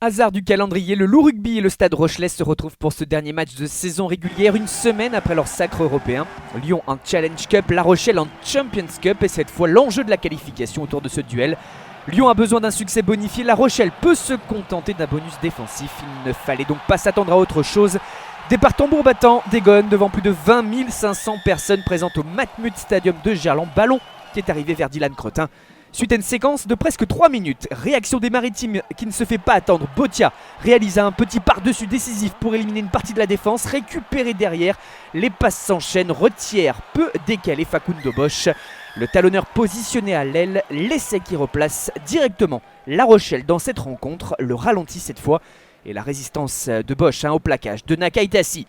Hasard du calendrier, le Loup Rugby et le Stade Rochelais se retrouvent pour ce dernier match de saison régulière, une semaine après leur sacre européen. Lyon en Challenge Cup, La Rochelle en Champions Cup et cette fois l'enjeu de la qualification autour de ce duel. Lyon a besoin d'un succès bonifié, La Rochelle peut se contenter d'un bonus défensif. Il ne fallait donc pas s'attendre à autre chose. Départ tambour battant d'Egon devant plus de 20 500 personnes présentes au Matmut Stadium de Gerland. Ballon qui est arrivé vers Dylan Cretin. Suite à une séquence de presque 3 minutes, réaction des Maritimes qui ne se fait pas attendre. Botia réalise un petit par-dessus décisif pour éliminer une partie de la défense, récupéré derrière. Les passes s'enchaînent, Retière peut décaler Facundo Bosch. Le talonneur positionné à l'aile, l'essai qui replace directement La Rochelle dans cette rencontre, le ralenti cette fois. Et la résistance de Bosch au plaquage de Nakaitasi.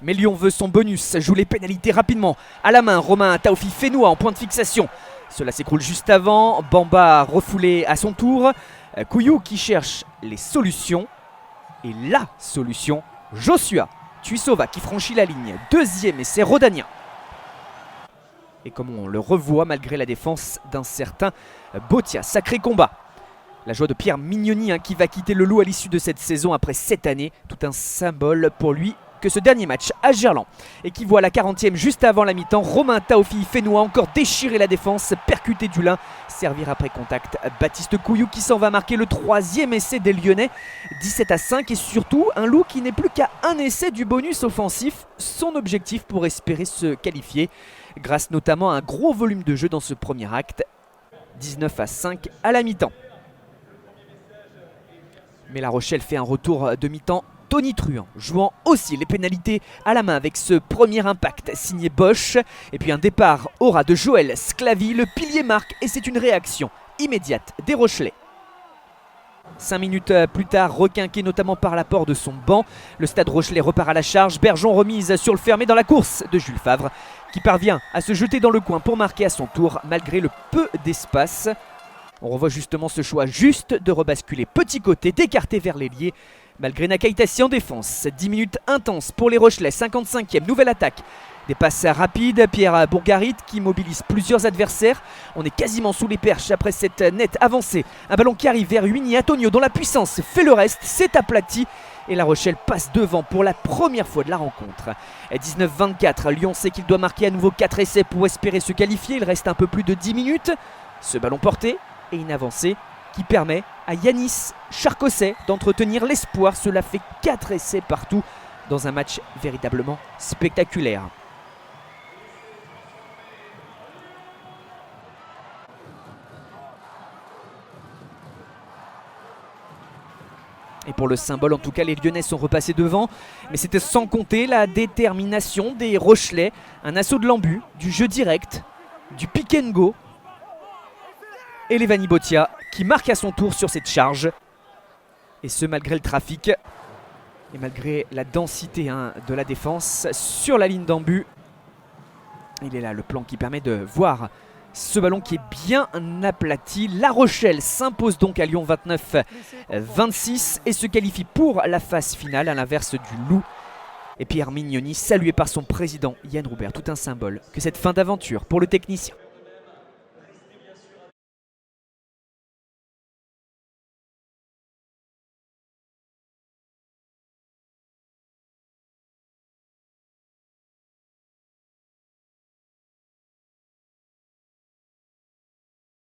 Mais Lyon veut son bonus, joue les pénalités rapidement. À la main, Romain Taofi Fenoua en point de fixation. Cela s'écroule juste avant, Bamba refoulé à son tour. Couillou qui cherche les solutions. Et la solution, Joshua Tuisova qui franchit la ligne. Deuxième essai rhodanien. Et comme on le revoit malgré la défense d'un certain Botia, sacré combat. La joie de Pierre Mignoni qui va quitter le Loup à l'issue de cette saison après 7 années. Tout un symbole pour lui que ce dernier match à Gerland. Et qui voit la 40e juste avant la mi-temps. Romain Taofi Fenoua encore déchirer la défense, percuter Dulin, servir après contact. Baptiste Couillou qui s'en va marquer le 3e essai des Lyonnais. 17-5 et surtout un Loup qui n'est plus qu'à un essai du bonus offensif. Son objectif pour espérer se qualifier. Grâce notamment à un gros volume de jeu dans ce premier acte. 19-5 à la mi-temps. Mais La Rochelle fait un retour de mi-temps tonitruant, jouant aussi les pénalités à la main avec ce premier impact signé Bosch. Et puis un départ au ras de Joël Sclavi, le pilier marque et c'est une réaction immédiate des Rochelais. 5 minutes plus tard, requinqué notamment par l'apport de son banc, le Stade Rochelais repart à la charge. Bergeon remise sur le fermé dans la course de Jules Favre qui parvient à se jeter dans le coin pour marquer à son tour malgré le peu d'espace. On revoit justement ce choix juste de rebasculer petit côté, d'écarter vers l'ailier. Malgré Nakaitasi en défense, 10 minutes intenses pour les Rochelais, 55e, nouvelle attaque. Des passes rapides, Pierre Bourgarit qui mobilise plusieurs adversaires. On est quasiment sous les perches après cette nette avancée. Un ballon qui arrive vers Winnie Antonio dont la puissance fait le reste, c'est aplati. Et La Rochelle passe devant pour la première fois de la rencontre. 19-24, Lyon sait qu'il doit marquer à nouveau 4 essais pour espérer se qualifier. Il reste un peu plus de 10 minutes. Ce ballon porté et une avancée qui permet à Yanis Charcosset d'entretenir l'espoir. Cela fait 4 essais partout dans un match véritablement spectaculaire. Et pour le symbole, en tout cas, les Lyonnais sont repassés devant. Mais c'était sans compter la détermination des Rochelais. Un assaut de l'embu, du jeu direct, du pick and go. Et Levani Botia qui marque à son tour sur cette charge. Et ce malgré le trafic et malgré la densité de la défense sur la ligne d'embu. Il est là le plan qui permet de voir ce ballon qui est bien aplati. La Rochelle s'impose donc à Lyon 29-26 et se qualifie pour la phase finale à l'inverse du Loup. Et Pierre Mignoni salué par son président Yann Roubert. Tout un symbole que cette fin d'aventure pour le technicien.